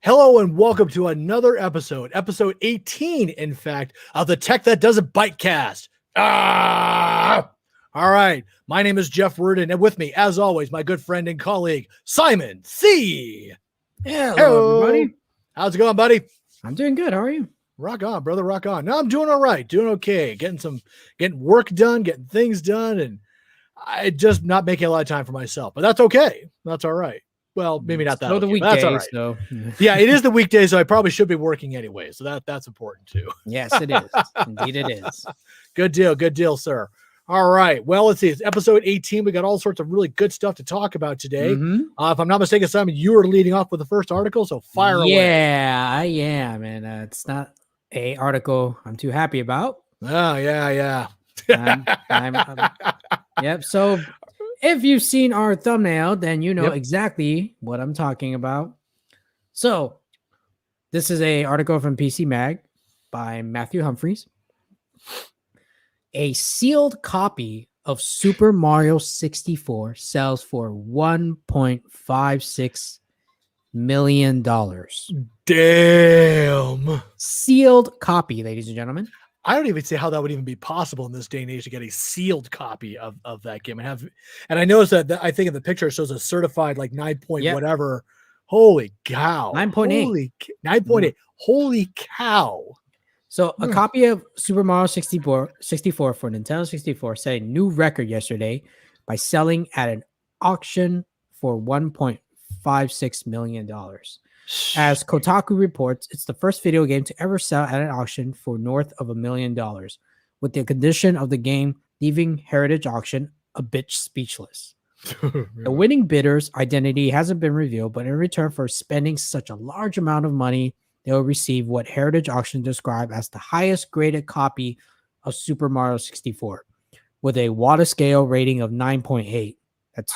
Hello and welcome to another episode 18, in fact, of the Tech That Doesn't Byte Cast. All right, my name is Jeff Rudin, and with me, as always, my good friend and colleague, Simon C. Hello, everybody. How's it going, buddy? I'm doing good. How are you? Rock on, brother, rock on. No, I'm doing all right, doing okay, getting work done, getting things done, and I just not making a lot of time for myself, but that's okay. That's all right. Well, maybe not that. So the weekdays, that's all right. So yeah, it is the weekday, so I probably should be working anyway. So that's important too. Yes, it is. Indeed, it is. Good deal, sir. All right. Well, let's see. It's episode 18. We got all sorts of really good stuff to talk about today. If I'm not mistaken, Simon, you were leading off with the first article, so fire away. Yeah, I am, and it's not a article I'm too happy about. Oh, yeah. Yep. So if you've seen our thumbnail, then you know exactly what I'm talking about. So this is a article from PC Mag by Matthew Humphreys. A sealed copy of Super Mario 64 sells for $1.56 million. Damn. Sealed copy, ladies and gentlemen. I don't even see how that would even be possible in this day and age to get a sealed copy of that game and I noticed that I think in the picture it shows a certified like 9 point whatever. Holy cow. 9.8. 9.8. Holy cow. So a copy of Super Mario 64 for Nintendo 64 set a new record yesterday by selling at an auction for $1.56 million. As Kotaku reports, it's the first video game to ever sell at an auction for north of $1 million, with the condition of the game leaving Heritage Auction a bit speechless. The winning bidder's identity hasn't been revealed, but in return for spending such a large amount of money, they will receive what Heritage Auction described as the highest graded copy of Super Mario 64, with a water scale rating of 9.8. That's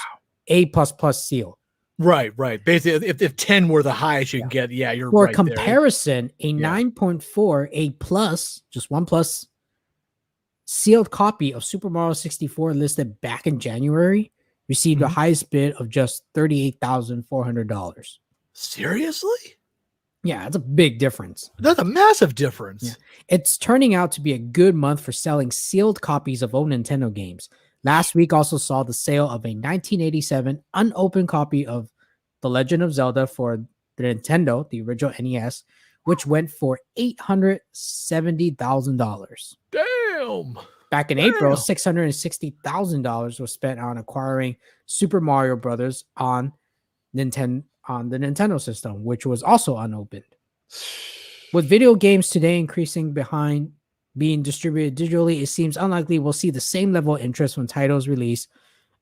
A++ seal. Right. Basically, if 10 were the highest you can get, you're for right. For comparison, there. A 9.4, A+, just one plus, sealed copy of Super Mario 64 listed back in January received the highest bid of just $38,400. Seriously? Yeah, that's a big difference. That's a massive difference. Yeah. It's turning out to be a good month for selling sealed copies of old Nintendo games. Last week also saw the sale of a 1987 unopened copy of The Legend of Zelda for the Nintendo, the original NES, which went for $870,000. Damn. Back in April, $660,000 was spent on acquiring Super Mario Brothers on the Nintendo system, which was also unopened. With video games today increasing behind being distributed digitally, it seems unlikely we'll see the same level of interest when titles release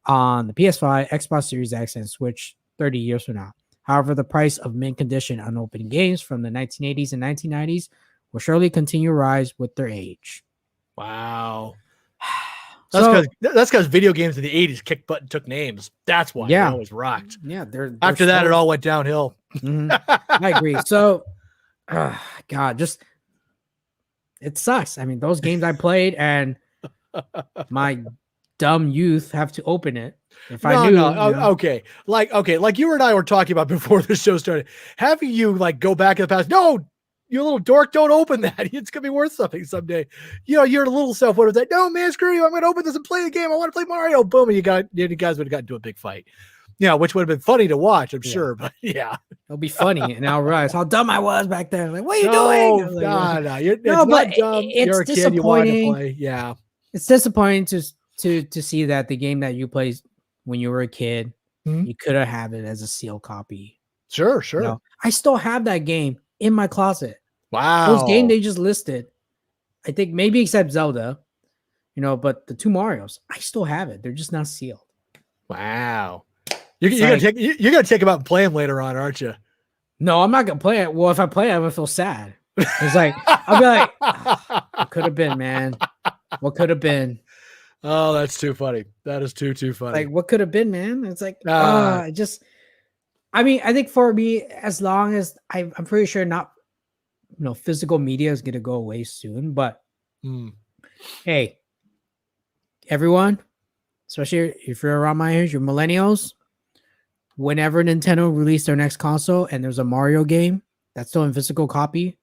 on the PS5, Xbox Series X, and Switch 30 years from now. However, the price of mint condition unopened games from the 1980s and 1990s will surely continue to rise with their age. Wow. That's because video games in the 80s kicked butt and took names. That's why they always rocked. Yeah, they're after that, it all went downhill. I agree. So, God, just it sucks. I mean, those games I played and my dumb youth have to open it. If I knew, okay, like you and I were talking about before the show started. Having you like go back in the past, no, you little dork, don't open that. It's gonna be worth something someday. You know, your little self would have said, "No, man, screw you. I'm gonna open this and play the game. I want to play Mario." Boom, and you guys would have gotten into a big fight. Yeah, which would have been funny to watch, I'm sure. But it'll be funny, and I'll realize how dumb I was back then. Like, what are you doing? No, it's not dumb. You're a kid. You wanted to play. Yeah, it's disappointing to see that the game that you played when you were a kid, you could have had it as a sealed copy. Sure. You know, I still have that game in my closet. Wow, those games they just listed, I think maybe except Zelda, but the two Marios, I still have it. They're just not sealed. Wow. You're gonna take them out and play them later on, aren't you? No, I'm not gonna play it. Well, if I play it, I'm gonna feel sad. It's like I'll be like, what could have been, man? What could have been? Oh, that's too funny. That is too funny. Like, what could have been, man? It's like, I think for me, as long as I'm pretty sure not, physical media is gonna go away soon. But hey, everyone, especially if you're around my age, you're millennials. Whenever Nintendo released their next console and there's a Mario game, that's still in physical copy,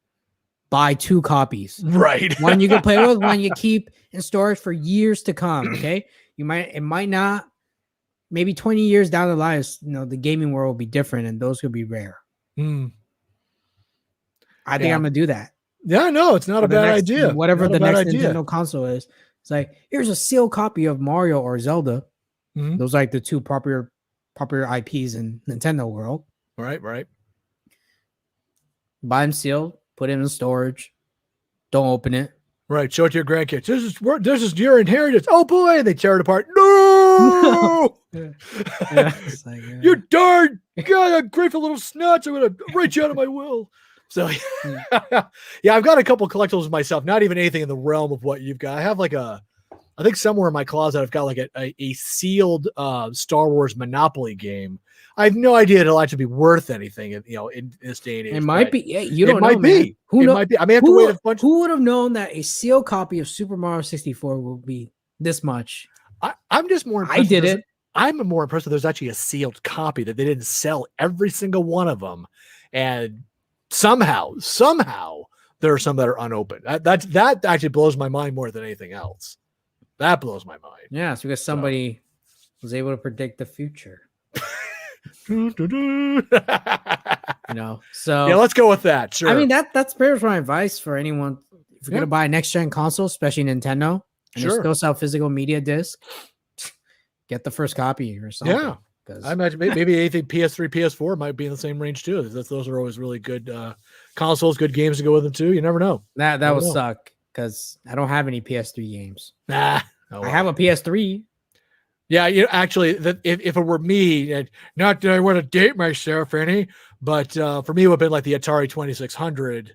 buy 2 copies. Right. One you can play with, one you keep in storage for years to come. Okay. It might not, maybe 20 years down the line, the gaming world will be different and those could be rare. I think I'm going to do that. Yeah, no, it's not a bad idea. Whatever the next Nintendo console is. It's like, here's a sealed copy of Mario or Zelda. Those are like the 2 popular IPs in Nintendo world. Right. Buy them sealed, put it in storage. Don't open it. Right. Show it to your grandkids. This is your inheritance. Oh boy. And they tear it apart. No. You're darn. God, a grateful little snotch. I'm going to write you out of my will. So, yeah, I've got a couple collectibles myself. Not even anything in the realm of what you've got. I have like I think somewhere in my closet, I've got like a sealed Star Wars Monopoly game. I have no idea it'll actually be worth anything, in this day and age. It might be. Yeah, you don't know. It might be. Who knows? I may have to wait a bunch. Who would have known that a sealed copy of Super Mario 64 will be this much? I'm just more impressed. I did it. I'm more impressed that there's actually a sealed copy, that they didn't sell every single one of them. And somehow there are some that are unopened. That actually blows my mind more than anything else. That blows my mind. Yeah, it's because somebody was able to predict the future. So yeah, let's go with that. Sure. I mean, that's pretty much my advice for anyone. If you're gonna buy a next gen console, especially Nintendo, and they still sell physical media disc, get the first copy or something. Yeah, I imagine maybe anything PS3, PS4 might be in the same range too. Those are always really good consoles, good games to go with them too. You never know. That would suck because I don't have any PS3 games. Nah, I have a PS3. Yeah, actually, if it were me, and not that I want to date myself any, but for me, it would have been like the Atari 2600,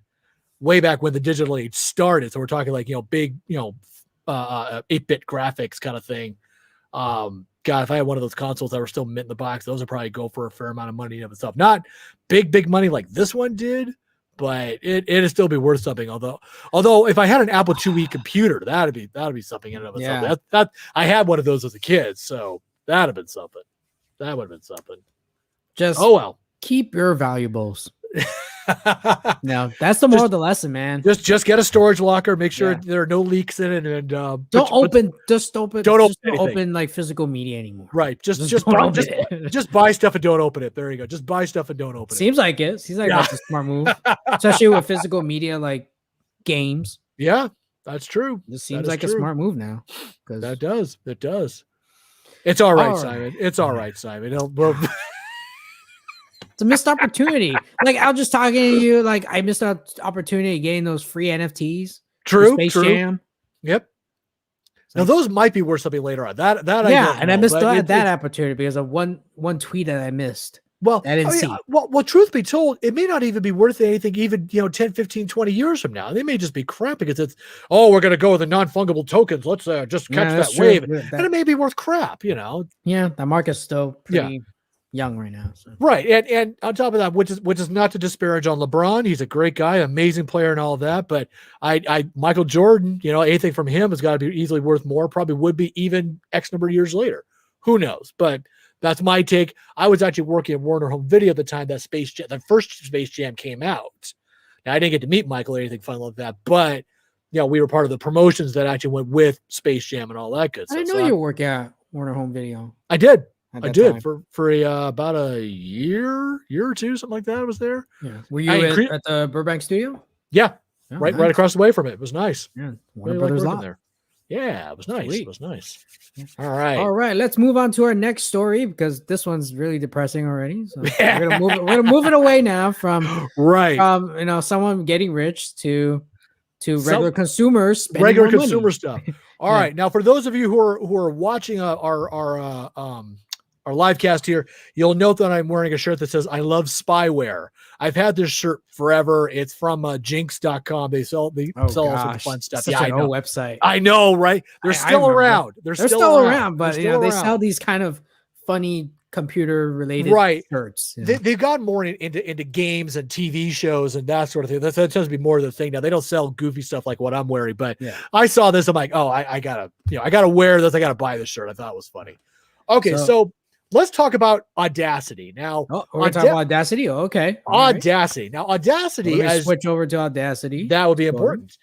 way back when the digital age started. So we're talking like big 8-bit graphics kind of thing. God, if I had one of those consoles that were still mint in the box, those would probably go for a fair amount of money of itself. Not big money like this one did, but it'd still be worth something. Although if I had an Apple IIe computer, that'd be something in and of itself. Yeah. That I had one of those as a kid, so that'd have been something. That would have been something. Just keep your valuables. No, that's the moral of the lesson, man. Just get a storage locker. Make sure there are no leaks in it, and don't open like physical media anymore. Right. Just buy stuff and don't open it. There you go. Just buy stuff and don't open it. Seems like that's a smart move, especially with physical media like games. Yeah, that's true. This seems like a smart move now. That does. It does. It's all right, Simon. It's all right, Simon. It's a missed opportunity. Like I was just talking to you, like I missed an opportunity of getting those free NFTs. True. Space Jam. Yep. Now those might be worth something later on. I missed that opportunity because of one tweet that I missed. Well, I didn't see. Well, truth be told, it may not even be worth anything even 10, 15, 20 years from now. They may just be crap because it's we're going to go with the non-fungible tokens. Let's just catch that wave. And it may be worth crap, Yeah, that market's still pretty young right now. So. Right. And on top of that, which is not to disparage on LeBron. He's a great guy, amazing player and all of that. But Michael Jordan, anything from him has got to be easily worth more, probably would be even X number of years later. Who knows? But that's my take. I was actually working at Warner Home Video at the time that the first Space Jam came out. Now, I didn't get to meet Michael or anything fun like that, but we were part of the promotions that actually went with Space Jam and all that good stuff. I didn't know you were working at Warner Home Video. I did. I did time. for about a year or two, something like that. I was there. Yeah. Were you at the Burbank studio? Yeah. Right across the way from it. It was nice. Yeah. Warner Brothers lot. There. Yeah, it was nice. Sweet. It was nice. Yeah. All right. Let's move on to our next story because this one's really depressing already. So we're gonna move it away now from someone getting rich to regular consumers spending regular more consumer money. Stuff. All right. Now, for those of you who are watching our live cast here, you'll note that I'm wearing a shirt that says "I love spyware." I've had this shirt forever. It's from jinx.com. They sell all sorts of fun stuff. I know. Website. I know, right? They're still around. They're still around, but they sell these kind of funny computer related shirts. They've gotten more into games and TV shows and that sort of thing. That tends to be more of the thing now. They don't sell goofy stuff like what I'm wearing, but I saw this. I'm like, I gotta wear this. I gotta buy this shirt. I thought it was funny. Okay, so let's talk about Audacity now. Oh, we're gonna talk about Audacity. Oh, okay. All right. Audacity. Now, Audacity, Well, let me as switch over to Audacity. that would be Go on. important.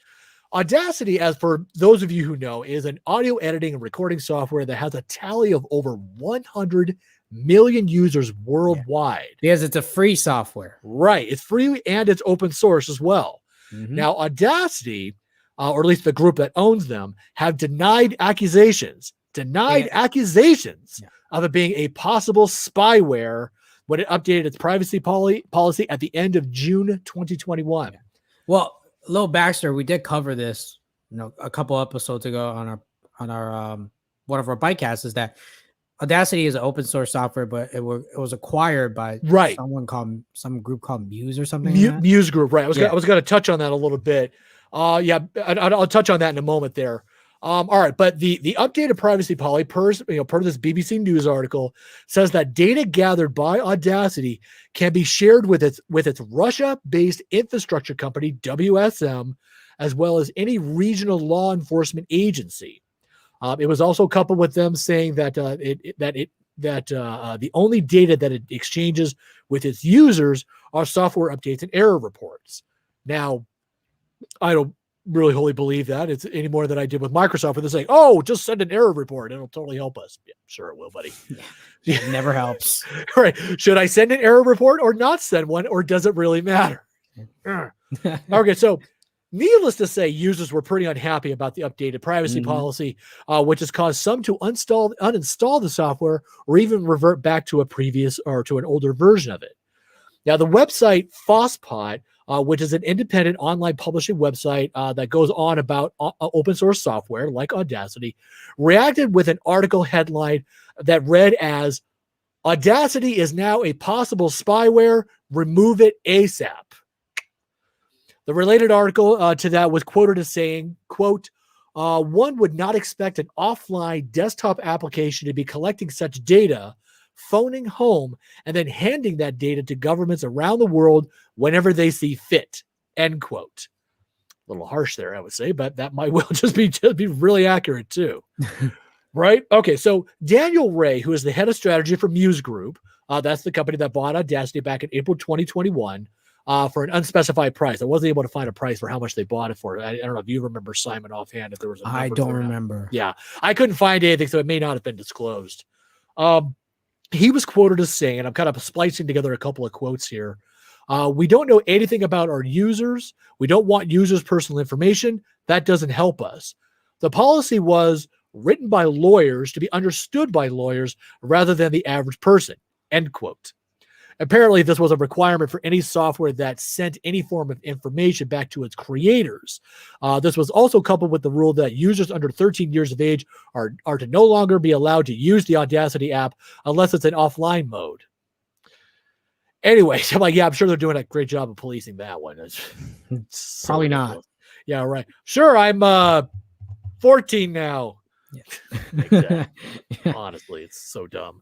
Audacity, as for those of you who know, is an audio editing and recording software that has a tally of over 100 million users worldwide. Because it's a free software. Right. It's free and it's open source as well. Now, Audacity, or at least the group that owns them, have denied accusations of it being a possible spyware when it updated its privacy policy at the end of June 2021. Yeah. Well, a little backstory, we did cover this, a couple episodes ago on our one of our bytecasts, is that Audacity is an open source software, but it was acquired by some group called Muse or something. Muse Group, right? I was going to touch on that a little bit. I'll touch on that in a moment there. All right, but the updated privacy policy, per this BBC News article, says that data gathered by Audacity can be shared with its Russia-based infrastructure company WSM, as well as any regional law enforcement agency. It was also coupled with them saying that the only data that it exchanges with its users are software updates and error reports. Now, I don't really wholly believe that it's any more than I did with Microsoft, where they're saying, "Oh, just send an error report; it'll totally help us." Yeah, sure it will, buddy. It never helps. Right? Should I send an error report or not send one, or does it really matter? Okay, so needless to say, users were pretty unhappy about the updated privacy policy, which has caused some to uninstall the software or even revert back to a previous or to an older version of it. Now, the website Fosspot, which is an independent online publishing website that goes on about open source software like Audacity, reacted with an article headline that read as, "Audacity is now a possible spyware. Remove it ASAP." The related article to that was quoted as saying, quote, "One would not expect an offline desktop application to be collecting such data, phoning home, and then handing that data to governments around the world whenever they see fit," end quote. A little harsh there, I would say, but that might well just be really accurate too. Right? Okay, so Daniel Ray, who is the head of strategy for Muse Group, that's the company that bought Audacity back in April 2021 for an unspecified price. I wasn't able to find a price for how much they bought it for. I don't know if you remember, Simon, offhand, if there was a number. I don't remember. Yeah, I couldn't find anything, so it may not have been disclosed. He was quoted as saying, and I'm kind of splicing together a couple of quotes here, "We don't know anything about our users. We don't want users' personal information. That doesn't help us. The policy was written by lawyers to be understood by lawyers rather than the average person," end quote. Apparently, this was a requirement for any software that sent any form of information back to its creators. This was also coupled with the rule that users under 13 years of age are to no longer be allowed to use the Audacity app unless it's in offline mode. Anyway, I'm like, yeah, I'm sure they're doing a great job of policing that one. It's Probably not. Yeah, right. Sure, I'm 14 now. Yeah. Exactly. Honestly, it's so dumb.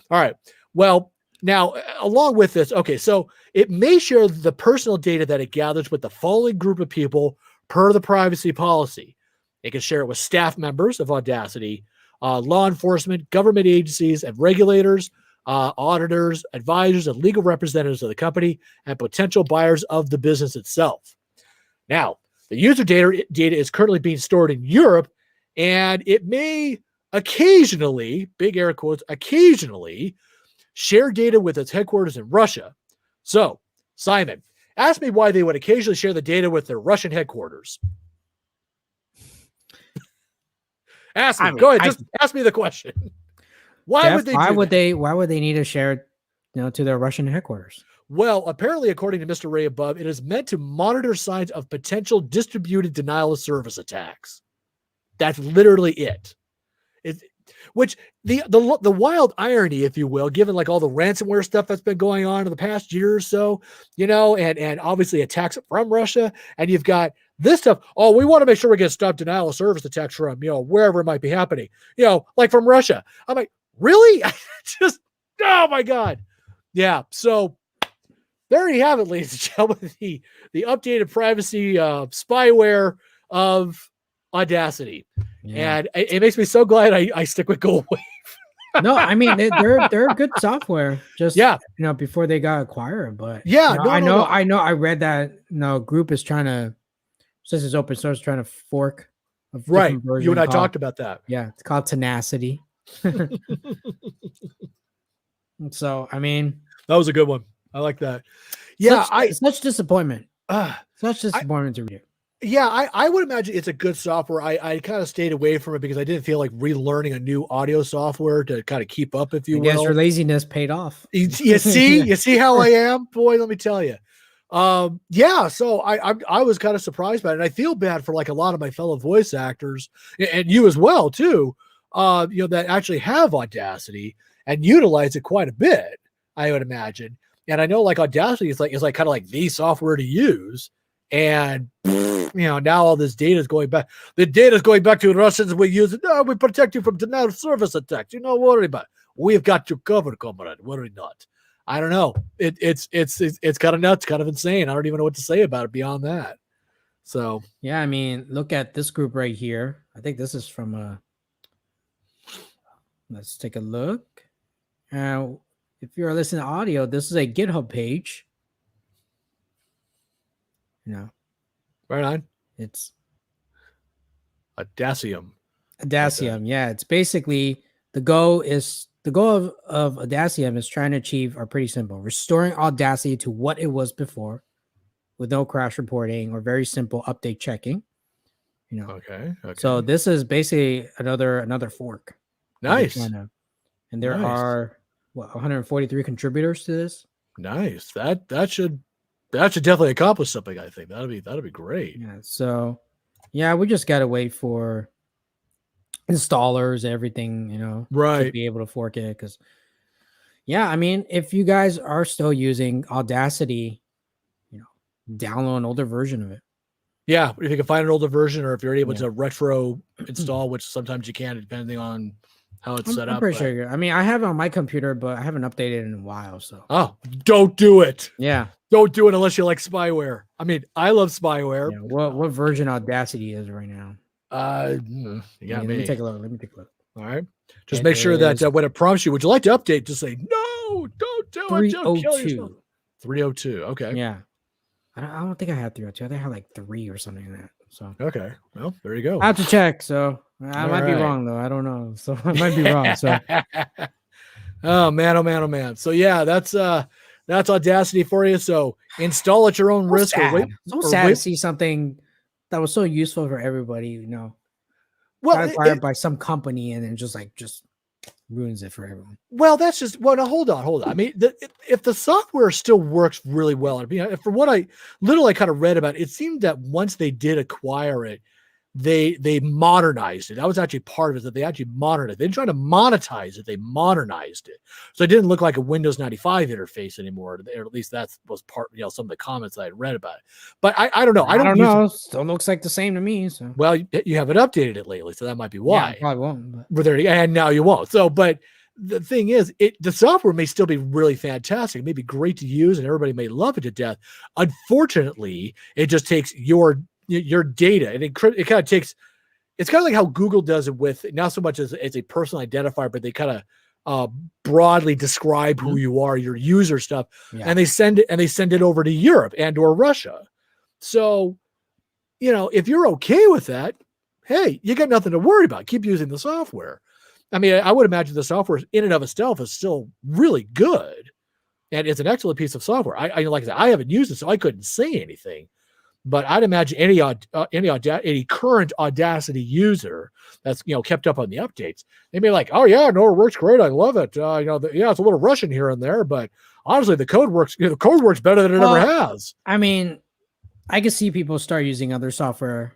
All right. Well, now, along with this, okay, so it may share the personal data that it gathers with the following group of people per the privacy policy. It can share it with staff members of Audacity, law enforcement, government agencies and regulators, auditors, advisors, and legal representatives of the company, and potential buyers of the business itself. Now, the user data is currently being stored in Europe, and it may occasionally, big air quotes, occasionally, share data with its headquarters in Russia. So, Simon, ask me why they would occasionally share the data with their Russian headquarters. Ask me. Go ahead. Just ask me the question. Why would they need to share it, to their Russian headquarters? Well, apparently, according to Mr. Ray above, it is meant to monitor signs of potential distributed denial of service attacks. That's literally it. Which the wild irony, if you will, given like all the ransomware stuff that's been going on in the past year or so, and obviously attacks from Russia, and you've got this stuff. Oh, we want to make sure we get stop denial of service attacks from, wherever it might be happening, like from Russia. I'm like, really? Just, oh my God. Yeah. So there you have it, ladies and gentlemen, the updated privacy spyware of Audacity. Yeah. And it makes me so glad I stick with Goldwave. No, I mean they're good software. Just Yeah. before they got acquired, but Yeah. No, no. I know. I read that group is trying to, since it's open source, trying to fork a Right. different You and version I called talked about that. it's called Tenacity. So I mean, That was a good one. I like that. Yeah. such disappointment. Uh, Such I, disappointment to read. yeah, I would imagine it's a good software. I kind of stayed away from it because I didn't feel like relearning a new audio software to kind of keep up, if you I guess your will. laziness paid off. You see, you see how I am, boy. Let me tell you. Yeah. So I was kind of surprised by it, and I feel bad for like a lot of my fellow voice actors and you as well too. That actually have Audacity and utilize it quite a bit. I would imagine, and I know like Audacity is like kind of like the software to use, and now all this data is going back. The data is going back to the Russians. We use it. No, we protect you from denial of service attacks. Don't worry about it. We've got you covered, comrade. Worry not. I don't know. It's kind of nuts, kind of insane. I don't even know what to say about it beyond that. So yeah, I mean, look at this group right here. I think this is from let's take a look. If you're listening to audio, this is a GitHub page. right on. It's Audacium. Audacium. Yeah, it's basically the goal of Audacium is trying to achieve are pretty simple: restoring Audacity to what it was before, with no crash reporting or very simple update checking. Okay. So this is basically another fork. Nice. And there are 143 contributors to this. Nice. That should definitely accomplish something. I think that'd be great. Yeah. So yeah, we just gotta wait for installers, everything, right, to be able to fork it. Because I mean, if you guys are still using Audacity, download an older version of it. Yeah, if you can find an older version, or if you're able to retro install, which sometimes you can, depending on how it's set up. I'm pretty sure. I mean, I have it on my computer, but I haven't updated it in a while. So don't do it. Yeah, don't do it unless you like spyware. I mean, I love spyware. Yeah, what version Audacity is right now? Let me take a look. All right, just make sure that when it prompts you, would you like to update? Just say no. Don't do it. Don't kill yourself. 302. Okay. Yeah. I don't think I have 302. I think I have like 3 or something like that. So okay, well, there you go. I have to check. So I might be wrong though. I don't know. So I might be wrong. So oh man. So yeah, that's Audacity for you. So install at your own risk. Sad. To see something that was so useful for everybody. Well, acquired by some company and then just ruins it for everyone. Well, that's just now hold on. I mean, if the software still works really well, I mean, from what I kind of read about it seemed that once they did acquire it, they modernized it. That was actually part of it, that they actually modernized it. They didn't try to monetize it, they modernized it. So it didn't look like a Windows 95 interface anymore, or at least that was part, some of the comments I had read about it. But I don't know. I don't know. Still looks like the same to me. So well, you haven't updated it lately, so that might be why. Yeah, probably won't. But there, and now you won't. So, but the thing is, the software may still be really fantastic. It may be great to use, and everybody may love it to death. Unfortunately, it just takes your data, and it kind of takes. It's kind of like how Google does it with not so much as a personal identifier, but they kind of broadly describe who you are, your user stuff, and they send it over to Europe and or Russia. So, if you're okay with that, hey, you got nothing to worry about. Keep using the software. I mean, I would imagine the software in and of itself is still really good, and it's an excellent piece of software. I like I said, I haven't used it, so I couldn't say anything. But I'd imagine any current Audacity user that's kept up on the updates, they may be like, oh yeah, no, it works great, I love it. It's a little Russian here and there, but honestly, the code works. The code works better than it ever has. I mean, I can see people start using other software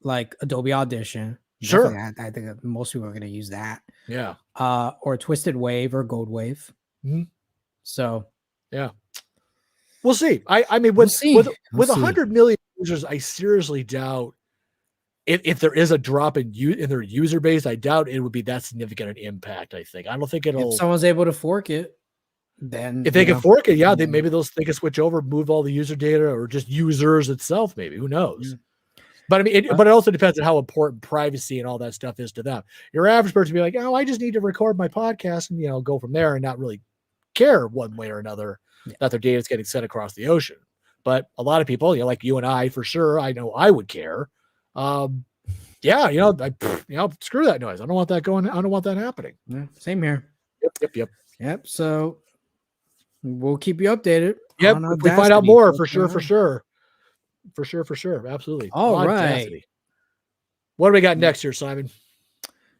like Adobe Audition. Sure, I think most people are going to use that. Yeah, or Twisted Wave or Gold Wave. Mm-hmm. So yeah. We'll see. I mean, with 100 million users, I seriously doubt if there is a drop in their user base. I doubt it would be that significant an impact. I don't think it'll. If someone's able to fork it, then if they can fork it, they can switch over, move all the user data, or just users itself. Maybe, who knows? But I mean, but it also depends on how important privacy and all that stuff is to them. Your average person will be like, oh, I just need to record my podcast and, go from there and not really care one way or another that their data is getting sent across the ocean. But a lot of people, like you and I, for sure, I know I would care. Yeah, screw that noise. I don't want that going. I don't want that happening. Yeah, same here. Yep. So we'll keep you updated. Yep. If we find out more, for sure. Absolutely. All Audacity. right. What do we got next here, Simon?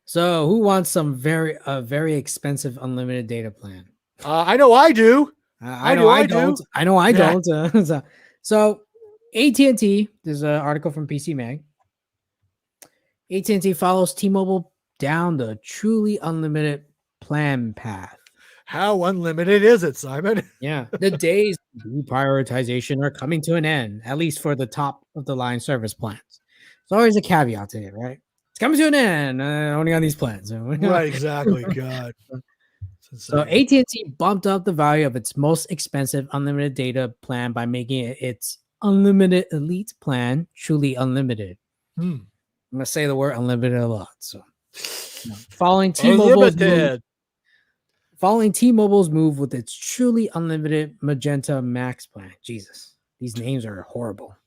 So who wants some very expensive unlimited data plan? I know I do. I know I don't. I know I don't. So AT&T, there's an article from PC Mag. AT&T follows T-Mobile down the truly unlimited plan path. How unlimited is it, Simon? Yeah. The days of deprioritization are coming to an end, at least for the top of the line service plans. There's always a caveat to it, right? It's coming to an end, only on these plans. Right, exactly. God. So AT&T bumped up the value of its most expensive unlimited data plan by making it its unlimited elite plan truly unlimited. I'm going to say the word unlimited a lot. So following T-Mobile's move with its truly unlimited Magenta Max plan. Jesus, these names are horrible.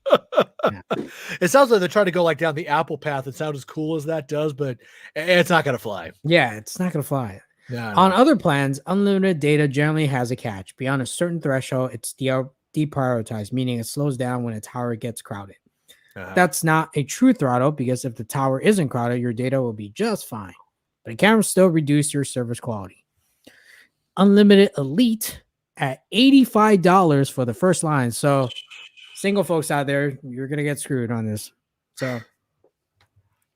It sounds like they're trying to go like down the Apple path. It sounds as cool as that does, but it's not going to fly. Yeah, it's not going to fly. No. On other plans, unlimited data generally has a catch. Beyond a certain threshold, it's deprioritized, meaning it slows down when a tower gets crowded. That's not a true throttle because if the tower isn't crowded, your data will be just fine, but it can still reduce your service quality. Unlimited Elite at $85 for the first line. So single folks out there, you're going to get screwed on this. So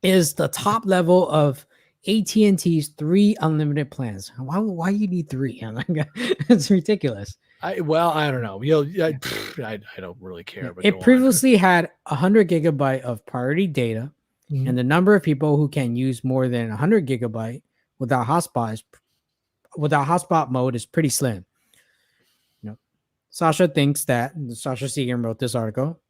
is the top level of AT&T's 3 unlimited plans. Why you need 3? It's ridiculous. I don't know. I don't really care. But it previously had 100 gigabyte of priority data, and the number of people who can use more than 100 gigabyte without hotspot mode is pretty slim. Sasha Segan wrote this article,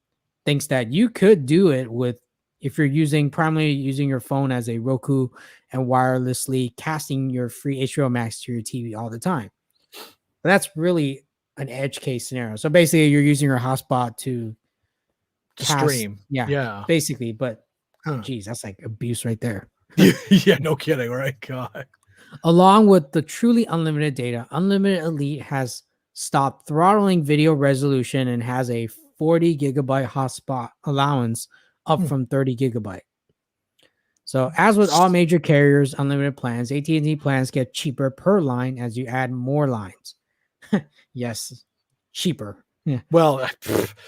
thinks that you could do it with if you're primarily using your phone as a Roku and wirelessly casting your free HBO Max to your TV all the time. But that's really an edge case scenario. So basically, you're using your hotspot to stream. Yeah. Basically. But geez, that's like abuse right there. Yeah, no kidding, right? God. Along with the truly unlimited data, Unlimited Elite has stopped throttling video resolution and has a 40 gigabyte hotspot allowance up from 30 gigabyte. So as with all major carriers, unlimited plans, AT&T plans get cheaper per line as you add more lines. Yes, cheaper. Yeah. Well,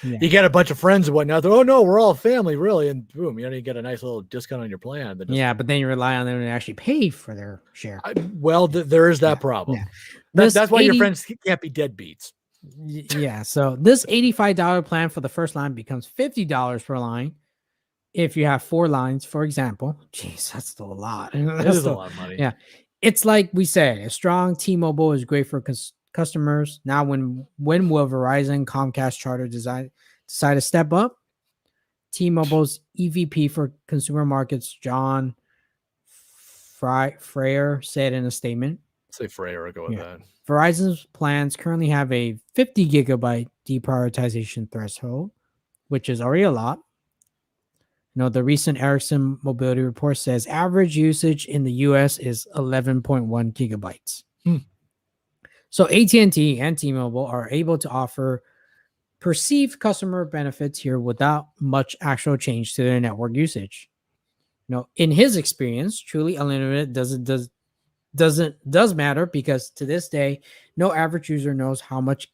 you get a bunch of friends and whatnot. Oh no, we're all family, really, and boom, you get a nice little discount on your plan. But then you rely on them to actually pay for their share. There is that problem. Yeah. That's why your friends can't be deadbeats. Yeah. So this $85 plan for the first line becomes $50 per line. If you have 4 lines, for example. Jeez, that's still a lot. That is a lot of money. Yeah. It's like we said, a strong T-Mobile is great for customers. Now, when will Verizon, Comcast, Charter decide to step up? T-Mobile's EVP for consumer markets, John Freyer, said in a statement. Say Freyer, I'll go with that. Verizon's plans currently have a 50 gigabyte deprioritization threshold, which is already a lot. The recent Ericsson Mobility Report says average usage in the U.S. is 11.1 gigabytes. So AT&T and T-Mobile are able to offer perceived customer benefits here without much actual change to their network usage. In his experience, truly unlimited does matter because to this day, no average user knows how much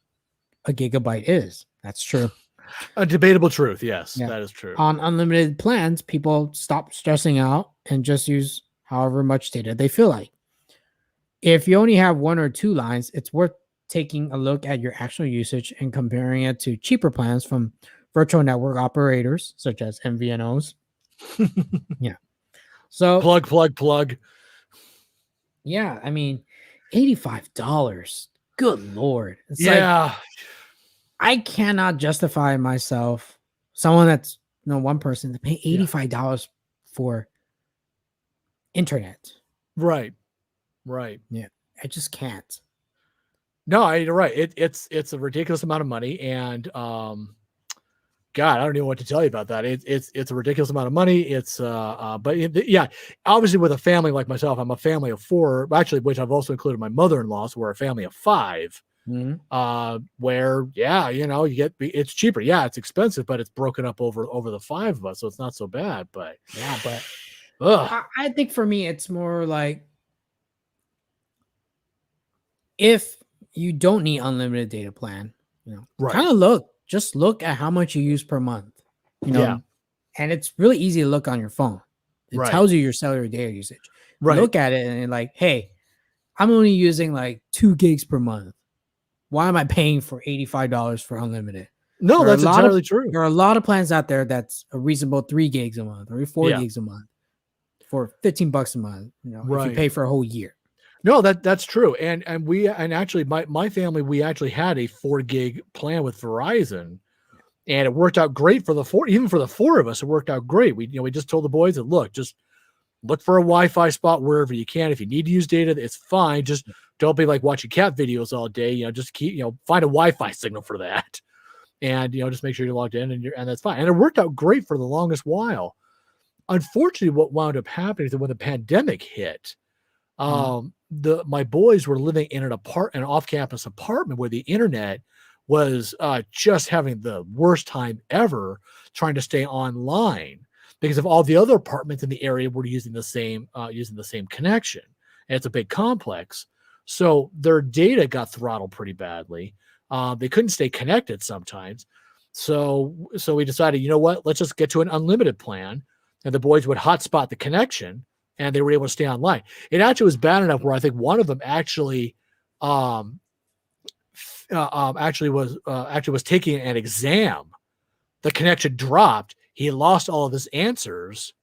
a gigabyte is. That's true. A debatable truth. Yes, that is true. On unlimited plans, people stop stressing out and just use however much data they feel like. If you only have 1 or 2 lines, it's worth taking a look at your actual usage and comparing it to cheaper plans from virtual network operators such as MVNOs. So plug. Yeah, I mean, $85. Good Lord. It's like, I cannot justify myself, someone that's one person to pay $85 for internet. Right. Right. Yeah, I just can't. No, you're right. It's a ridiculous amount of money, and God, I don't know what to tell you about that. It's a ridiculous amount of money. Yeah, obviously with a family like myself, I'm a family of 4, actually, which I've also included my mother-in-law, so we're a family of 5. Where you get it's cheaper. Yeah, it's expensive, but it's broken up over the 5 of us, so it's not so bad. But yeah, but I think for me, it's more like if you don't need unlimited data plan, right. kind of just look at how much you use per month, and it's really easy to look on your phone. It tells you your cellular data usage. Right. Look at it and you're like, hey, I'm only using like 2 gigs per month. Why am I paying for $85 for unlimited? No, that's entirely true. There are a lot of plans out there that's a reasonable 3 gigs a month or 4 gigs a month for $15 a month, if you pay for a whole year. No, that's true. And actually my family, we actually had a 4 gig plan with Verizon, and it worked out great for the 4, even for the 4 of us, it worked out great. We just told the boys that, look, just look for a Wi-Fi spot wherever you can. If you need to use data, it's fine. Just don't be like watching cat videos all day. Just keep, find a Wi-Fi signal for that. And, just make sure you're logged in and that's fine. And it worked out great for the longest while. Unfortunately, what wound up happening is that when the pandemic hit, my boys were living in an off-campus apartment where the internet was just having the worst time ever trying to stay online because of all the other apartments in the area were using the same connection, and it's a big complex. So their data got throttled pretty badly. They couldn't stay connected sometimes. So we decided, you know what? Let's just get to an unlimited plan, and the boys would hotspot the connection, and they were able to stay online. It actually was bad enough where I think one of them actually was taking an exam. The connection dropped. He lost all of his answers,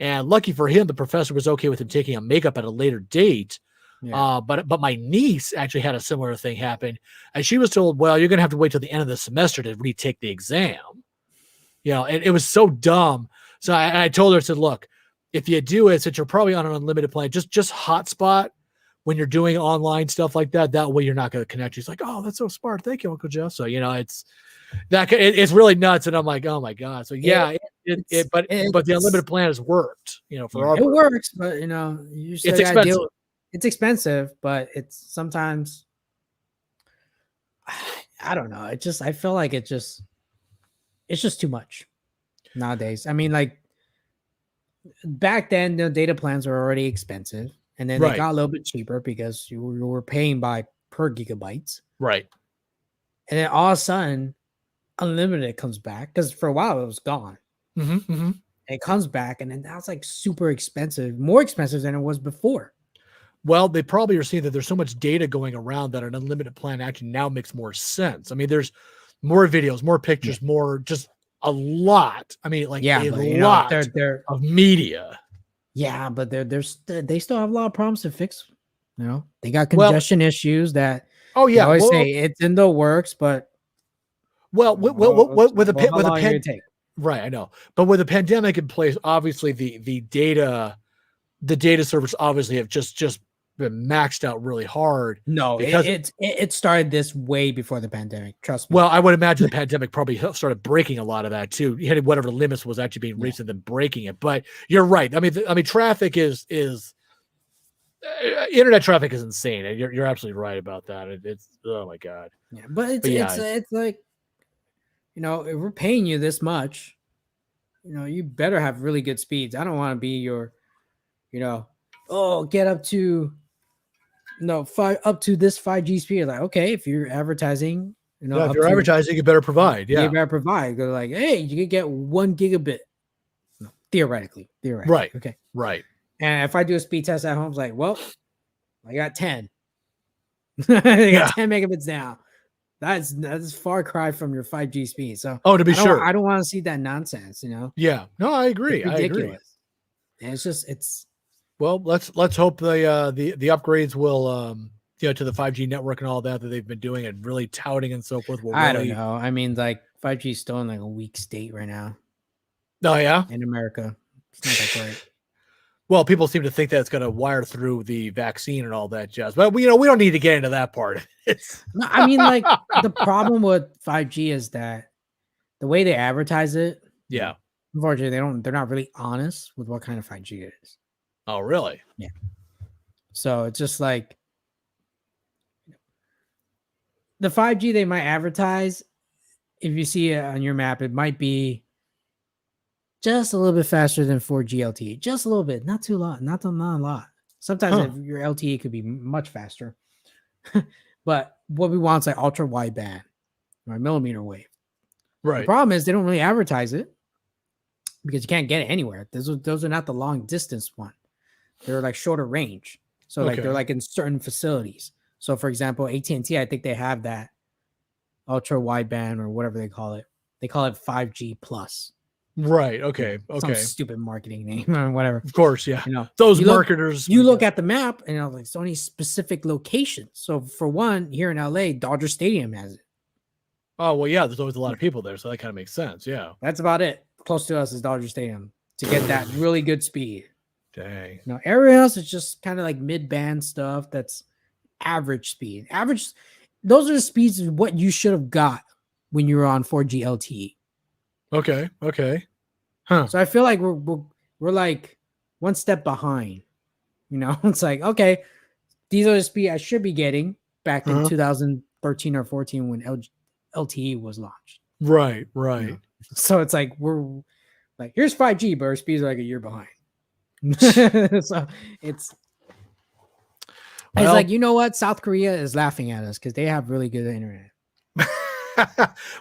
and lucky for him, the professor was okay with him taking a makeup at a later date. Yeah. But my niece actually had a similar thing happen, and she was told, well, you're going to have to wait till the end of the semester to retake the exam. And it was so dumb. So I told her, I said, look, if you do it, since you're probably on an unlimited plan, just hotspot when you're doing online stuff like that. That way you're not going to connect. She's like, oh, that's so smart. Thank you, Uncle Jeff. So, it's really nuts. And I'm like, oh my God. So but the unlimited plan has worked, for our purpose. Works, but you still it's expensive. It's expensive, but it's sometimes, I don't know. I feel like it's just too much nowadays. I mean, like back then, the data plans were already expensive, and then they got a little bit cheaper because you were paying by per gigabytes. Right. And then all of a sudden, unlimited comes back because for a while it was gone. And it comes back, and then that's like super expensive, more expensive than it was before. Well, they probably are seeing that there's so much data going around that an unlimited plan actually now makes more sense. I mean, there's more videos, more pictures, more, just a lot. I mean, like a lot of media. Yeah, but they still have a lot of problems to fix. They got congestion issues that. Oh yeah, I always say it's in the works, but. With the pandemic, right? I know, but with the pandemic in place, obviously the data servers obviously have just been maxed out really hard. No, it started this way before the pandemic. Trust me. Well, I would imagine the pandemic probably started breaking a lot of that too. You had whatever limits was actually being reached and then breaking it. But you're right. I mean, traffic is internet traffic is insane, and you're absolutely right about that. It's oh my God. Yeah, but it's like, if we're paying you this much, you better have really good speeds. I don't want to be your, get up to. No, up to this 5G speed. Like, okay, if you're advertising, if you're advertising, you better provide. Yeah, you better provide. They're like, hey, you could get 1 gigabit. No, theoretically. Right. Okay. Right. And if I do a speed test at home, it's like, well, I got 10. I got 10 megabits now. That's far cry from your 5G speed. So, to be sure, I don't want to see that nonsense. Yeah. No, I agree. It's ridiculous. I agree. And it's. Well, let's hope the upgrades will to the 5G network and all that they've been doing and really touting and so forth. I don't know. I mean, like 5G is still in like a weak state right now. Oh yeah. in America. It's not that great. Well, people seem to think that it's going to wire through the vaccine and all that jazz, but we don't need to get into that part. No, I mean, like the problem with 5G is that the way they advertise it, Yeah. unfortunately, they're not really honest with what kind of 5G it is. Oh, really? Yeah. So it's just like the 5G they might advertise. If you see it on your map, it might be just a little bit faster than 4G LTE, just a little bit, not too long, not a lot. Sometimes if your LTE could be much faster, but what we want is like ultra wideband or millimeter wave. Right. The problem is they don't really advertise it because you can't get it anywhere. Those are not the long distance one. They're like shorter range. So like they're like in certain facilities. So for example, AT&T, I think they have that ultra wideband or whatever they call it. They call it 5G plus. Right. Okay. Some stupid marketing name or whatever. Of course, yeah. You know, those marketers. You look at the map and like it's only specific locations. So for one, here in LA, Dodger Stadium has it. Oh well, yeah. There's always a lot of people there, so that kind of makes sense. Yeah. That's about it. Close to us is Dodger Stadium to get that really good speed. Dang. No, everywhere else is just kind of like mid-band stuff. That's average speed. Those are the speeds of what you should have got when you were on 4G LTE. Okay. Huh. So I feel like we're like one step behind. You know, it's like, okay, these are the speed I should be getting back in 2013 or 14 when LTE was launched. Right. You know? So it's like we're like, here's 5G, but our speeds are like a year behind. So it's like, you know what? South Korea is laughing at us because they have really good internet.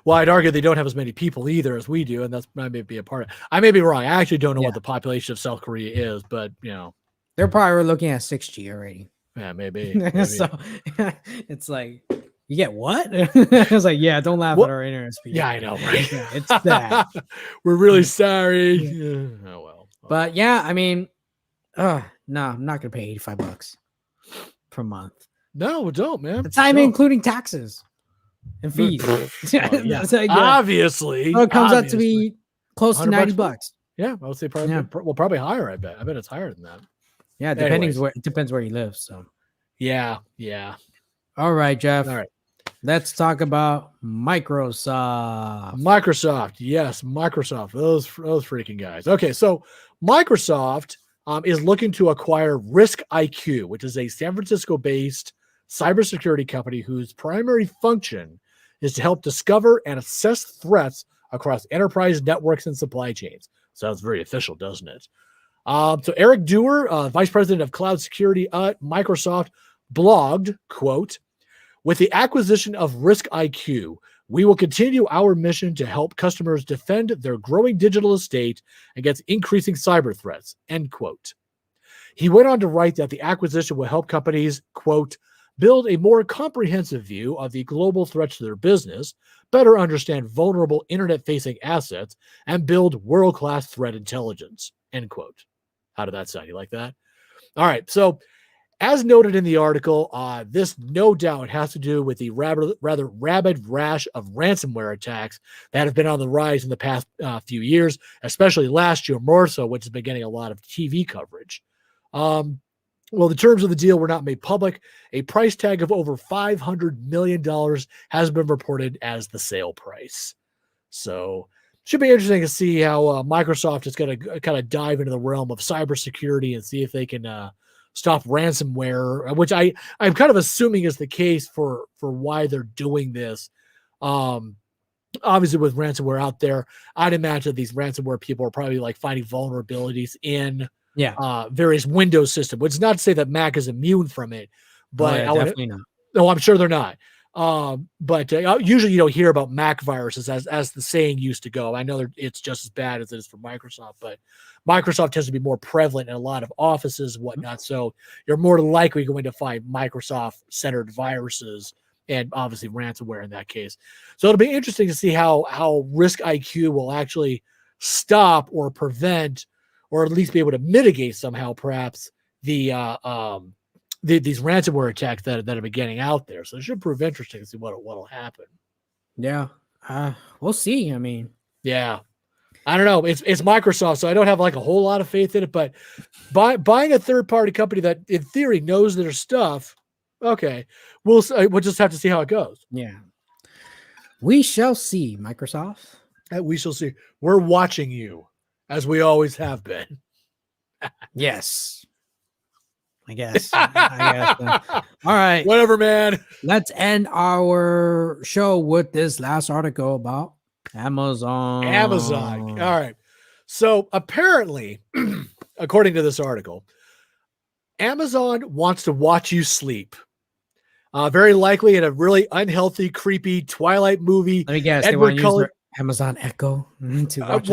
Well, I'd argue they don't have as many people either as we do, and that may be a part of it. I may be wrong. I actually don't know what the population of South Korea is, but they're probably looking at 6G already. Yeah, maybe. So it's like, you get what? It's like, yeah, don't laugh at our internet speed. Yeah, I know, right? Yeah, it's that. We're really sorry. Oh well. But yeah, I mean, no, I'm not gonna pay $85 per month. No, don't, man. It's not even including taxes and fees. Obviously. So it comes out to be close to $90. Yeah, I would say probably higher. I bet it's higher than that. Yeah, it depends where you live. So yeah. All right, Jeff. All right. Let's talk about Microsoft. Yes, Microsoft. Those freaking guys. Okay, so Microsoft is looking to acquire Risk IQ, which is a San Francisco-based cybersecurity company whose primary function is to help discover and assess threats across enterprise networks and supply chains. Sounds very official, doesn't it? So Eric Dewar, vice president of cloud security at Microsoft, blogged, quote, "With the acquisition of Risk IQ, we will continue our mission to help customers defend their growing digital estate against increasing cyber threats," end quote. He went on to write that the acquisition will help companies, quote, "build a more comprehensive view of the global threats to their business, better understand vulnerable internet-facing assets, and build world-class threat intelligence," end quote. How did that sound? You like that? All right. So as noted in the article, this no doubt has to do with the rather rabid rash of ransomware attacks that have been on the rise in the past few years, especially last year more so, which has been getting a lot of TV coverage. Well, the terms of the deal were not made public. A price tag of over $500 million has been reported as the sale price. So should be interesting to see how Microsoft is going to kind of dive into the realm of cybersecurity and see if they can stop ransomware, which I'm kind of assuming is the case for why they're doing this. Obviously, with ransomware out there, I'd imagine these ransomware people are probably like finding vulnerabilities in various Windows systems, which is not to say that Mac is immune from it, but definitely not. No, I'm sure they're not. But usually you don't hear about Mac viruses as the saying used to go. I know it's just as bad as it is for Microsoft, but Microsoft tends to be more prevalent in a lot of offices and whatnot. So you're more likely going to find Microsoft-centered viruses and obviously ransomware in that case. So it'll be interesting to see how Risk IQ will actually stop or prevent, or at least be able to mitigate somehow, perhaps these ransomware attacks that have been getting out there. So it should prove interesting to see what'll happen. Yeah, we'll see. I mean, yeah. I don't know. It's Microsoft, so I don't have like a whole lot of faith in it. But buying a third party company that, in theory, knows their stuff, okay, we'll just have to see how it goes. Yeah, we shall see. Microsoft. We shall see. We're watching you, as we always have been. Yes, I guess. All right, whatever, man. Let's end our show with this last article about Amazon. All right. So apparently, according to this article, Amazon wants to watch you sleep. Very likely in a really unhealthy, creepy Twilight movie. Let me guess. They want to use their Amazon Echo to watch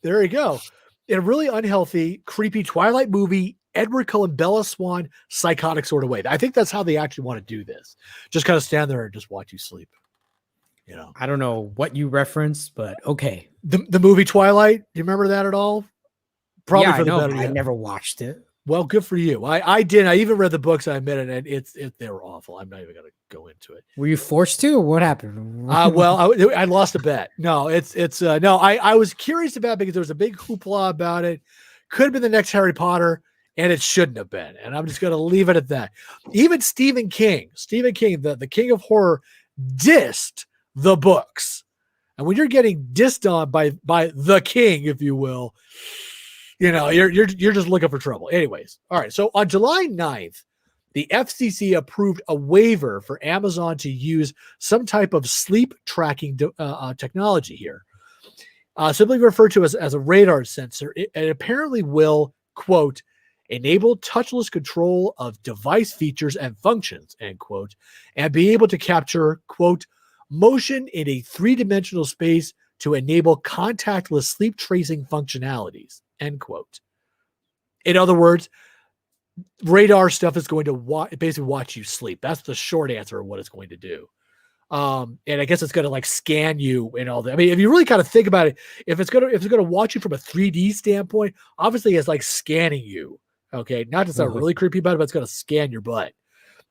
there you go. In a really unhealthy, creepy Twilight movie, Edward Cullen, Bella Swan, psychotic sort of way. I think that's how they actually want to do this. Just kind of stand there and just watch you sleep. You know, I don't know what you referenced, but okay. The movie Twilight. Do you remember that at all? Probably yeah, for I the know, better. I never watched it. Well, good for you. I did. I even read the books. I admit it, and they were awful. I'm not even going to go into it. Were you forced to, or what happened? Well, I lost a bet. No, no. I was curious about it because there was a big hoopla about it. Could have been the next Harry Potter, and it shouldn't have been. And I'm just going to leave it at that. Even Stephen King, the king of horror, dissed the books. And when you're getting dissed on by the king, if you will, you know, you're just looking for trouble. Anyways, all right. So on July 9th, the FCC approved a waiver for Amazon to use some type of sleep tracking technology here, simply referred to as a radar sensor. It apparently will, quote, enable touchless control of device features and functions, end quote, and be able to capture, quote, motion in a three-dimensional space to enable contactless sleep tracing functionalities, end quote. In other words, radar stuff is going to basically watch you sleep. That's the short answer of what it's going to do. And I guess it's going to like scan you and all that. I mean, if you really kind of think about it, if it's going to watch you from a 3D standpoint, obviously it's like scanning you. Okay, not to sound really creepy about it, but it's going to scan your butt.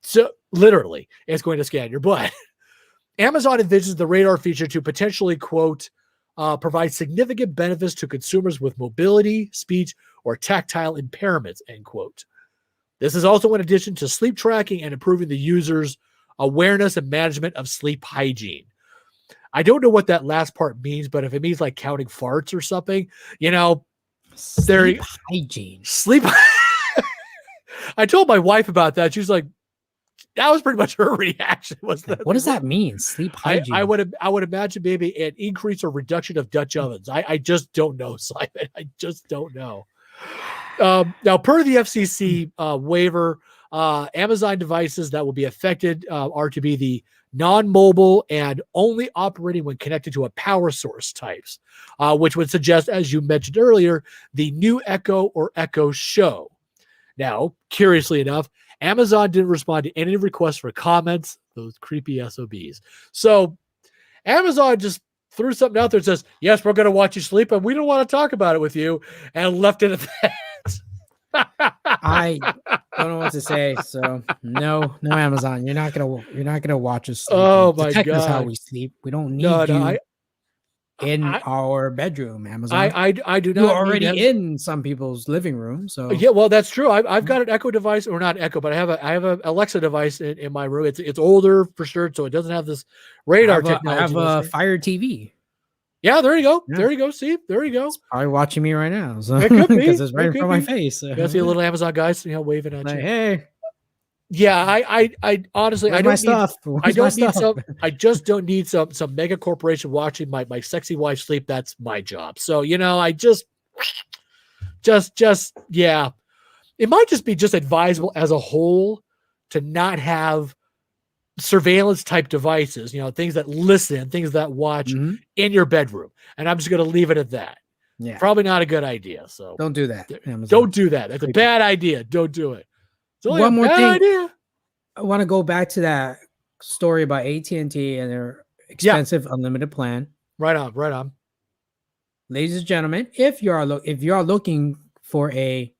So literally, it's going to scan your butt. Amazon envisions the radar feature to potentially, quote, provide significant benefits to consumers with mobility, speech, or tactile impairments, end quote. This is also in addition to sleep tracking and improving the user's awareness and management of sleep hygiene. I don't know what that last part means, but if it means like counting farts or something, you know, sleep hygiene. Sleep. I told my wife about that. She was like, that was pretty much her reaction. Was that? What does that mean? Sleep hygiene. I would imagine maybe an increase or reduction of Dutch ovens. I just don't know, Simon. I just don't know. Now, per the FCC waiver, Amazon devices that will be affected are to be the non-mobile and only operating when connected to a power source types, which would suggest, as you mentioned earlier, the new Echo or Echo Show. Now, curiously enough, Amazon didn't respond to any requests for comments, those creepy SOBs. So Amazon just threw something out there and says, yes, we're going to watch you sleep, and we don't want to talk about it with you, and left it at that. I don't know what to say. So no, Amazon, you're not gonna watch us sleep. Oh my God, us how God. we sleep. We don't need you in our bedroom, Amazon. I do not. You're already in some people's living room. So yeah, well, that's true. I've got an Echo device, or not Echo, but I have a Alexa device in my room. It's older for sure, so it doesn't have this radar technology. I have a Fire TV. Yeah, there you go. Yeah. There you go. See, there you go. It's probably watching me right now. So it could be because it's right in front of my face. You see a little Amazon guy, waving at like, you. Hey. Yeah, I honestly, I don't I just don't need some mega corporation watching my sexy wife sleep. That's my job. So, you know, I just yeah. It might just be advisable as a whole to not have surveillance type devices, you know, things that listen, things that watch in your bedroom. And I'm just going to leave it at that. Yeah. Probably not a good idea. So don't do that. Amazon. Don't do that. That's a bad idea. Don't do it. One more thing. Idea. I want to go back to that story about AT&T and their expensive unlimited plan. Right on. Ladies and gentlemen, if you are looking for a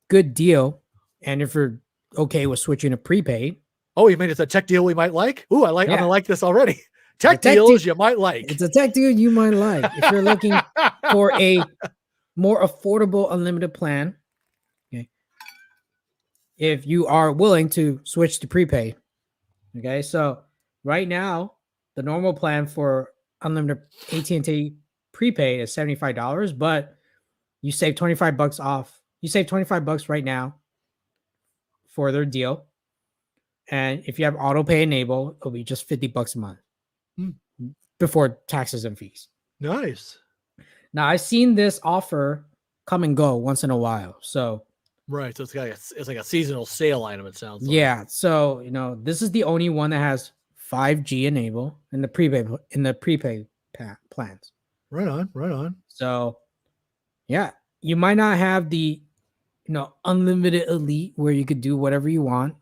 good deal, and if you're okay with switching to prepaid. Oh, you mean it's a tech deal we might like? Ooh, I'm gonna like this already. Tech deals you might like. It's a tech deal you might like. If you're looking for a more affordable unlimited plan, okay, if you are willing to switch to prepaid, okay, so right now the normal plan for unlimited AT&T prepaid is $75, but you save $25 off. You save $25 right now for their deal, and if you have auto pay enabled, it'll be just $50 a month before taxes and fees. Nice. Now I've seen this offer come and go once in a while. So right. So it's like a seasonal sale item, it sounds like. Yeah. So, this is the only one that has 5G enable in the prepaid plans. Right on, right on. So yeah, you might not have the unlimited elite where you could do whatever you want,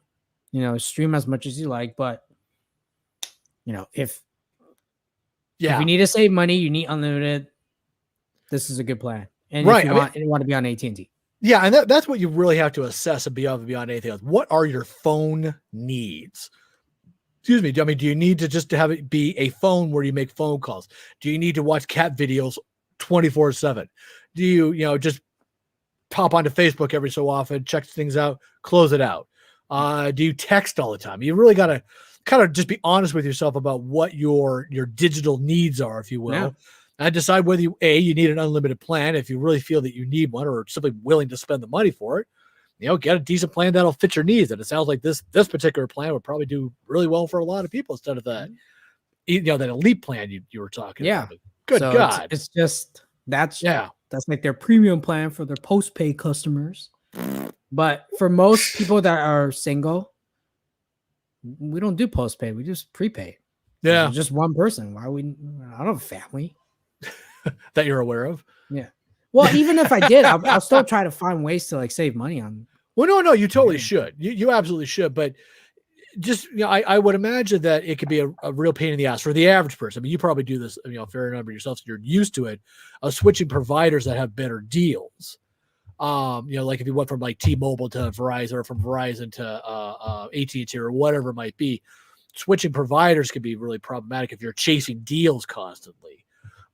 stream as much as you like, but if you need to save money, you need unlimited. This is a good plan. And if you want to be on AT&T. Yeah, and that's what you really have to assess beyond anything else. What are your phone needs? Excuse me. I mean, do you need to just have it be a phone where you make phone calls? Do you need to watch cat videos 24/7? Do you just pop onto Facebook every so often, check things out, close it out? Do you text all the time? You really got to kind of just be honest with yourself about what your digital needs are, if you will. Yeah. And decide whether you need an unlimited plan if you really feel that you need one, or simply willing to spend the money for it. Get a decent plan that'll fit your needs. And it sounds like this particular plan would probably do really well for a lot of people instead of that, that elite plan you were talking about. Good God. It's just that's like their premium plan for their postpaid customers. But for most people that are single, we don't do postpaid. We just prepaid. Yeah. It's just one person. I don't have a family. That you're aware of. Yeah. Well, even if I did, I'll still try to find ways to save money on. Well, no, you totally should. You absolutely should. But just, I would imagine that it could be a real pain in the ass for the average person. I mean, you probably do this, a fair number yourself, so you're used to it, switching providers that have better deals. Like if you went from T-Mobile to Verizon, or from Verizon to AT&T or whatever it might be, switching providers could be really problematic if you're chasing deals constantly.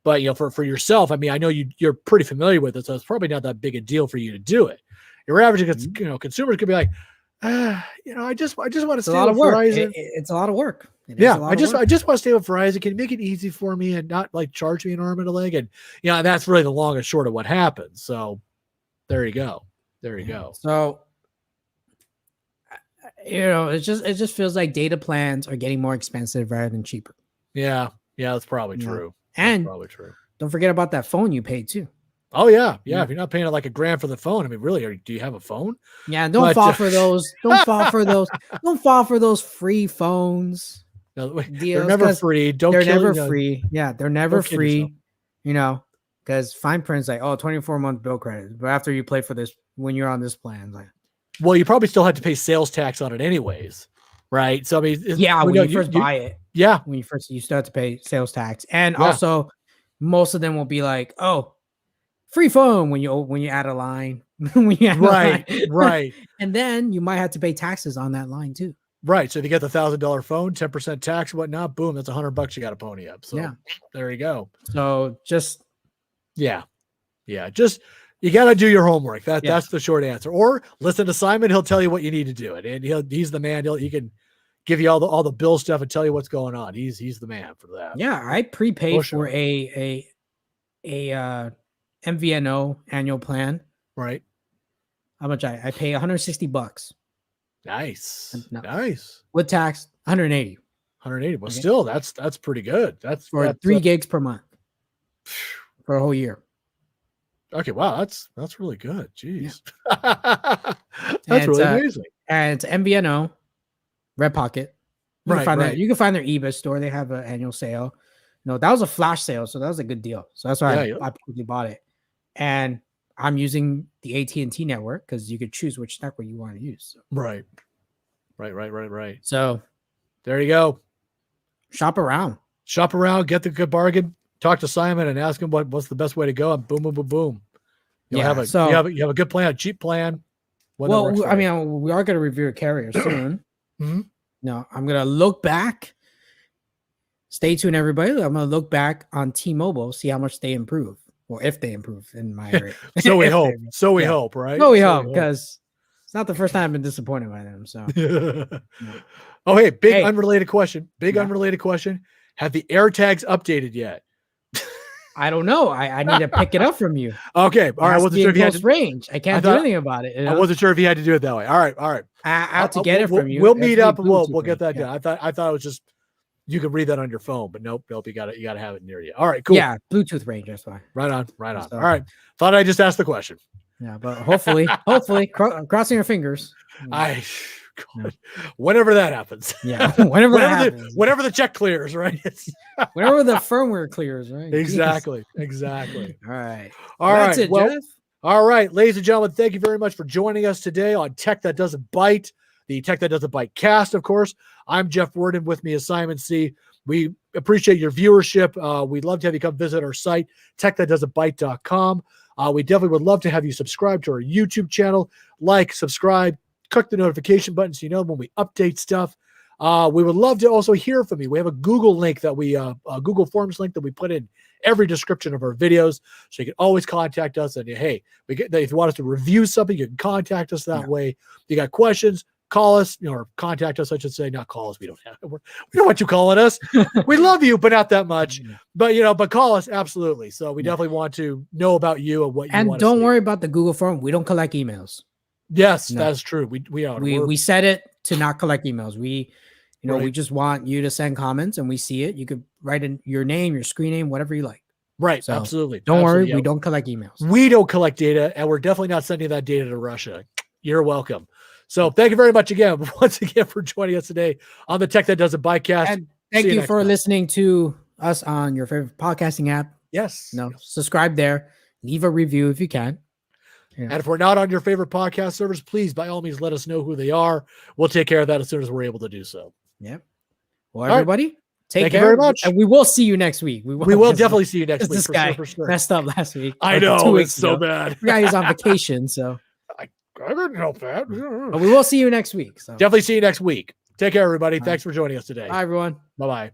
But for yourself, I mean, I know you're pretty familiar with it, so it's probably not that big a deal for you to do it. Your average, consumers could be like, I just want to stay with Verizon. It's a lot of work. I just want to stay with Verizon. Can you make it easy for me and not charge me an arm and a leg? And and that's really the long and short of what happens. So there you go. So it just feels like data plans are getting more expensive rather than cheaper. Yeah, that's probably true. And probably true. Don't forget about that phone you paid too. Oh yeah. If you're not paying $1,000 for the phone, I mean, really, do you have a phone? Yeah, don't fall for those. Don't fall for those. Don't fall for those free phones. No, they're never free. They're never free. Yeah, they're never free. Because fine print's 24-month bill credit. But after you pay for this, when you're on this plan, well, you probably still have to pay sales tax on it anyways, right? So I mean, when you first buy it. Yeah. When you start to pay sales tax. And also most of them will be free phone when you add a line. Right. And then you might have to pay taxes on that line too. Right. So if you get the $1,000 phone, 10% tax and whatnot, boom, that's $100 you got to pony up. So there you go. So just just you got to do your homework. That's the short answer. Or listen to Simon, he'll tell you what you need to do it. And he's the man. He can give you all the bill stuff and tell you what's going on. He's the man for that. Yeah, I prepaid for a MVNO annual plan. Right. How much I pay $160. Nice. With tax, 180. 180. Well, still that's pretty good. That's for 3 gigs per month for a whole year. Okay, wow, that's really good. Jeez. Yeah. That's really amazing. And it's MVNO. Red Pocket. You can find their eBay store. They have an annual sale. That was a flash sale, so that was a good deal. So that's why I quickly bought it. And I'm using the AT&T network because you could choose which network you want to use. So. Right. So there you go. Shop around, get the good bargain. Talk to Simon and ask him what's the best way to go. And boom, boom, boom, boom. You have a good plan, a cheap plan. Well, I mean, we are going to review a carrier soon. Mm-hmm. No, I'm going to look back stay tuned, everybody. I'm gonna look back on T-Mobile, see how much they improve, or if they improve in my area. So we If hope. they- So we yeah. hope, right? No, we hope, because it's not the first time I've been disappointed by them. So Oh, hey, big Hey. unrelated question. Yeah. Unrelated question. Have the AirTags updated yet? I don't know. I need to pick it up from you. Okay. All right. I It has to wasn't be sure in if you had close to, range. I can't do thought- anything about it. You I know? wasn't sure if you had to do it that way. All right. All right. I have to get it we'll, from you. We'll It has meet to be up and we'll Bluetooth get that range, done. I thought it was just you could read that on your phone, but nope. You gotta have it near you. All right, cool. Yeah, Bluetooth range. That's why. Right on. Right on. So- All right. Thought I just asked the question. Yeah, but hopefully, crossing your fingers. God, whenever that happens. Yeah, whenever that happens. Whenever the check clears, right? Whenever the firmware clears, right? Exactly. Exactly. All right. All right. That's it, Well, Jeff. all right, ladies and gentlemen, thank you very much for joining us today on Tech That Doesn't Byte, the Tech That Doesn't Byte cast, of course. I'm Jeff Worden. With me is Simon C. We appreciate your viewership. We'd love to have you come visit our site, TechThatDoesn'tByte.com. We definitely would love to have you subscribe to our YouTube channel, subscribe, click the notification button so you know when we update stuff. We would love to also hear from you. We have a Google link that a Google Forms link that we put in every description of our videos. So you can always contact us. And hey, if you want us to review something, you can contact us that way. If you got questions, call us, or contact us, I should say. Not call us. We don't want you calling us. We love you, but not that much. But call us, absolutely. So we definitely want to know about you and what you want. And don't worry about the Google form. We don't collect emails. Yes, that's true. We set it to not collect emails. We Right. we just want you to send comments and we see it. You could write in your name, your screen name, whatever you like. Right. So absolutely. Don't worry. Yeah. We don't collect emails. We don't collect data, and we're definitely not sending that data to Russia. You're welcome. So thank you very much again, once again, for joining us today on the Tech That Doesn't Byte cast. And thank you for listening to us on your favorite podcasting app. Yes. Subscribe there. Leave a review if you can. Yeah. And if we're not on your favorite podcast servers, please, by all means, let us know who they are. We'll take care of that as soon as we're able to do so. Yep. Well, everybody, take care. Thank you very much. And we will see you next week. We will definitely see you next week. This guy messed up last week. I know. It's so bad. The guy is on vacation, so. I didn't help that. But we will see you next week. So. Definitely see you next week. Take care, everybody. Thanks for joining us today. Bye, everyone. Bye-bye.